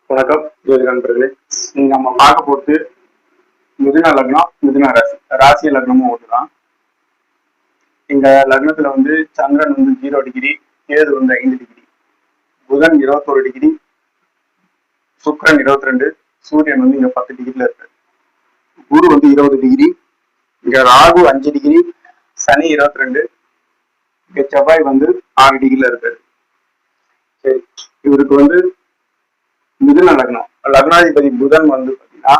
வணக்கம் நண்பர்களே. நம்ம பார்க்க போட்டு மிதுன லக்னம், மிதுன ராசி, ராசி லக்னமும் ஒண்ணுதான். இந்த லக்னத்துல வந்து சந்திரன் வந்து 0 டிகிரி, கேது வந்து 5 டிகிரி, புதன் 21 டிகிரி, சுக்கிரன் 22, சூரியன் வந்து இங்க 10 டிகிரில இருக்கு. குரு வந்து 20 டிகிரி, இங்க ராகு 5 டிகிரி, சனி 22, இங்க செவ்வாய் வந்து 6 டிகிரில இருக்காரு. சரி, இவருக்கு வந்து மிதுன லக்னம், லக்னாதிபதி புதன் வந்து பாத்தீங்கன்னா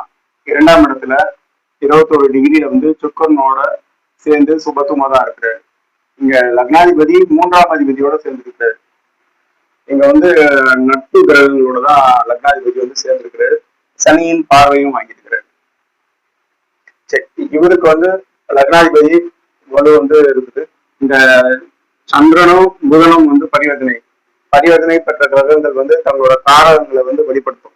2ஆம் இடத்துல 21 டிகிரியில வந்து சுக்கரனோட சேர்ந்து சுபத்துவமா தான் இருக்கிறாரு. இங்க லக்னாதிபதி 3ஆம் அதிபதியோட சேர்ந்து இருக்கிறாரு. இங்க வந்து நட்பு கிரகங்களோட தான் லக்னாதிபதி வந்து சேர்ந்திருக்கிறாரு. சனியின் பார்வையும் வாங்கியிருக்கிறாரு. சரி, இவருக்கு வந்து லக்னாதிபதி வலு வந்து இருக்குது. இந்த சந்திரனும் புதனும் வந்து பரிவர்த்தனை பெற்ற கிரகங்கள் வந்து தங்களோட காரகங்களை வந்து வெளிப்படுத்தும்.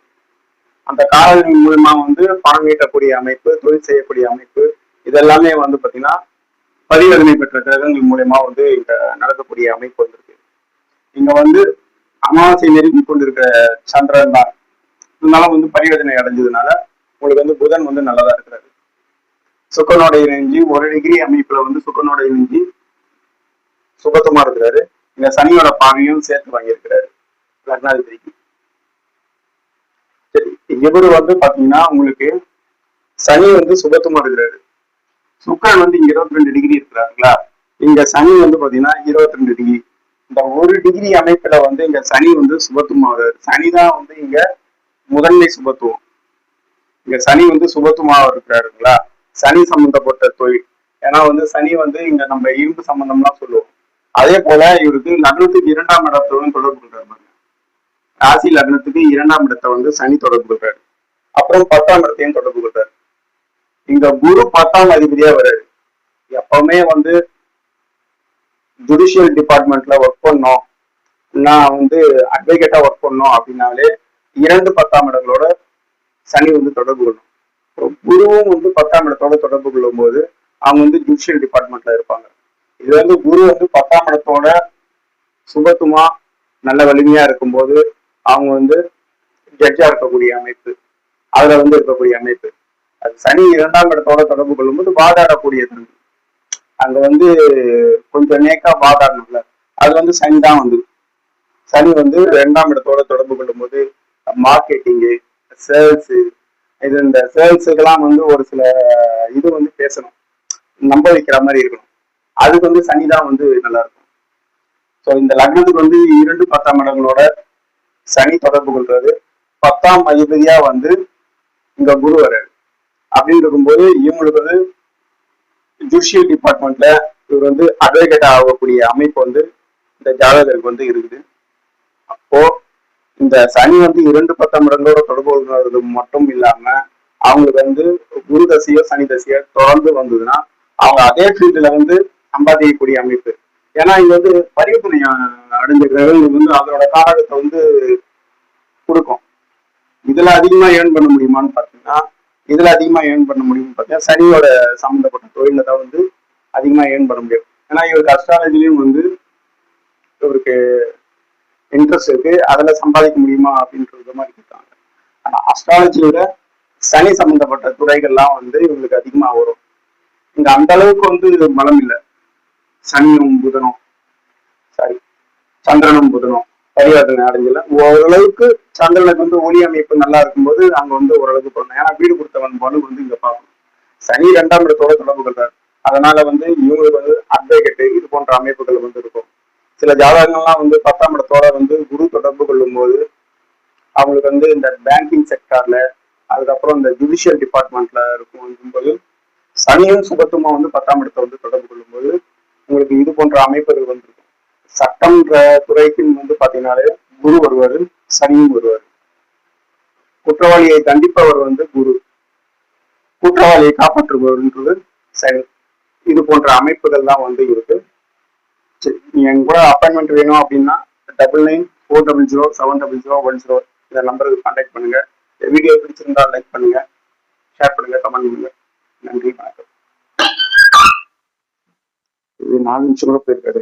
அந்த காரகங்கள் மூலமா வந்து பணம் ஈட்டக்கூடிய அமைப்பு, தொழில் செய்யக்கூடிய அமைப்பு, இதெல்லாமே வந்து பாத்தீங்கன்னா பரிவர்த்தனை பெற்ற கிரகங்கள் மூலயமா வந்து இங்க நடக்கக்கூடிய அமைப்பு வந்திருக்கு. இங்க வந்து அமாவாசை நெருங்கி கொண்டிருக்கிற சந்திரன் தான். இதனால வந்து பரிவர்த்தனை அடைஞ்சதுனால உங்களுக்கு வந்து புதன் வந்து நல்லதா இருக்கிறாரு. சுக்கரனோட இணைஞ்சி 1 டிகிரி அமைப்புல வந்து சுக்கரனோட இணைஞ்சி சுபத்துவமா இருக்கிறாரு. இந்த சனியோட பார்வையும் சேர்த்து வாங்கியிருக்கிறாரு லக்னாதிபதிக்கு. சரி, இவரு வந்து பாத்தீங்கன்னா உங்களுக்கு சனி வந்து சுபத்துவமா இருக்கிறாரு. சுக்கரன் வந்து இங்க 22 டிகிரி இருக்கிறாருங்களா, இங்க சனி வந்து பாத்தீங்கன்னா 22 டிகிரி. இந்த 1 டிகிரி அமைப்புல வந்து இங்க சனி வந்து சுபத்துவமா வருது. சனிதான் வந்து இங்க முதன்மை சுபத்துவம். இங்க சனி வந்து சுபத்துவமா இருக்கிறாருங்களா, சனி சம்பந்தப்பட்ட தொழில். ஏன்னா வந்து சனி வந்து இங்க நம்ம இரும்பு சம்பந்தம்லாம் சொல்லுவோம். அதே போல இவருக்கு லக்னத்துக்கு 2ஆம் இடத்துடன் தொடர்பு கொள்றாரு. ராசி லக்னத்துக்கு 2ஆம் இடத்தை வந்து சனி தொடர்பு கொள்றாரு. அப்புறம் 10ஆம் இடத்தையும் தொடர்பு கொள்றாரு. இங்க குரு 10ஆம் அதிபதியா வர்றாரு. எப்பவுமே வந்து ஜுடிஷியல் டிபார்ட்மெண்ட்ல ஒர்க் பண்ணோம், நான் வந்து அட்வொகேட்டா ஒர்க் பண்ணோம் அப்படின்னாலே 2 10ஆம் இடங்களோட சனி வந்து தொடர்பு கொள்ளும். குருவும் வந்து 10ஆம் இடத்தோட தொடர்பு கொள்ளும் போது அவங்க வந்து ஜுடிஷியல் டிபார்ட்மெண்ட்ல இருப்பாங்க. இது வந்து குரு வந்து 10ஆம் இடத்தோட சுபத்துவமா நல்ல வலிமையா இருக்கும்போது அவங்க வந்து ஜட்ஜா இருக்கக்கூடிய அமைப்பு, அதுல வந்து இருக்கக்கூடிய அமைப்பு. அது சனி 2ஆம் இடத்தோட தொடர்பு கொள்ளும்போது வாதாடக்கூடிய தன்மை, அங்க வந்து கொஞ்சம் நேக்கா வாதாடணும்ல, அது வந்து சனி தான் வந்து. சனி வந்து 2ஆம் இடத்தோட தொடர்பு கொள்ளும் போது மார்க்கெட்டிங்கு, சேல்ஸ், இது இந்த சேல்ஸுக்கெல்லாம் வந்து ஒரு சில இது வந்து பேசணும், நம்ப வைக்கிற மாதிரி இருக்கணும். அதுக்கு வந்து சனிதான் வந்து நல்லா இருக்கும். ஸோ இந்த லக்னத்துக்கு வந்து 2 10ஆம் இடங்களோட சனி தொடர்பு கொள்றது, 10ஆம் அதிபதியா வந்து இங்க குரு வர்றாரு. அப்படின்னு இருக்கும்போது இவங்களுக்கு வந்து ஜுடிஷியல் டிபார்ட்மெண்ட்ல இவர் வந்து அட்வொகேட் ஆகக்கூடிய அமைப்பு வந்து இந்த ஜாதகருக்கு வந்து இருக்குது. அப்போ இந்த சனி வந்து 2 10ஆம் இடங்களோட தொடர்பு கொள்றது மட்டும் இல்லாம அவங்களுக்கு வந்து குரு தசையோ சனி தசையோ தொடர்ந்து வந்ததுன்னா அவங்க அதே ஃபீல்டுல வந்து சம்பாதிக்கக்கூடிய அமைப்பு. ஏன்னா இது வந்து பரிவர்த்தனை அடைஞ்ச கிரகங்கள் வந்து அதோட காரகத்தை வந்து கொடுக்கும். இதுல அதிகமா ஏர்ன் பண்ண முடியுமான்னு பாத்தீங்கன்னா இதுல அதிகமா ஏர்ன் பண்ண முடியும்னு பார்த்தீங்கன்னா சனியோட சம்பந்தப்பட்ட தொழில தான் வந்து அதிகமா ஏர்ன் பண்ண முடியும். ஏன்னா இவருக்கு அஸ்ட்ராலஜிலையும் வந்து இவருக்கு இன்ட்ரெஸ்ட் இருக்கு, அதுல சம்பாதிக்க முடியுமா அப்படின்றது மாதிரி இருக்காங்க. ஆனா அஸ்ட்ராலஜியோட சனி சம்பந்தப்பட்ட துறைகள்லாம் வந்து இவங்களுக்கு அதிகமா வரும். இங்க அந்த அளவுக்கு வந்து பலம் இல்லை. சனியும் புதனும் சந்திரனும் புதனும் பரிவர்த்தனை அடைஞ்சல. ஓரளவுக்கு சந்திரனுக்கு வந்து ஒளி அமைப்பு நல்லா இருக்கும்போது அங்க வந்து ஓரளவுக்கு போடணும். ஏன்னா வீடு கொடுத்தவன் வலு வந்து இங்க பார்க்கணும். சனி 2ஆம் இடத்தோட தொடர்பு கொள்றாரு. அதனால வந்து இவங்களுக்கு வந்து அட்வொகேட் இது போன்ற அமைப்புகள் வந்து இருக்கும். சில ஜாதகங்கள்லாம் வந்து 10ஆம் இடத்தோட வந்து குரு தொடர்பு கொள்ளும் போது அவங்களுக்கு வந்து இந்த பேங்கிங் செக்டார்ல, அதுக்கப்புறம் இந்த ஜுடிஷியல் டிபார்ட்மெண்ட்ல இருக்கும் போது சனியும் சுபத்துவமா வந்து 10ஆம் இடத்தை வந்து தொடர்பு கொள்ளும் போது உங்களுக்கு இது போன்ற அமைப்புகள் வந்து இருக்கும். சட்டம்ன்ற துறைக்கு வந்து பாத்தீங்கன்னாலே குரு வருவாரு, சனியும் வருவாரு. குற்றவாளியை தண்டிப்பவர் வந்து குரு, குற்றவாளியை காப்பாற்றுபவர்ன்றது சனி. இது போன்ற அமைப்புகள் தான் வந்து இருக்கு. நீங்க எங்க கூட அப்பாயின்மெண்ட் வேணும் அப்படின்னா 9940070010 இந்த நம்பருக்கு கான்டாக்ட் பண்ணுங்க. வீடியோ பிடிச்சிருந்தா லைக் பண்ணுங்க, ஷேர் பண்ணுங்க, கமெண்ட் பண்ணுங்க. நன்றி, வணக்கம். 4 நிமிஷம் கூட போயிருக்காரு.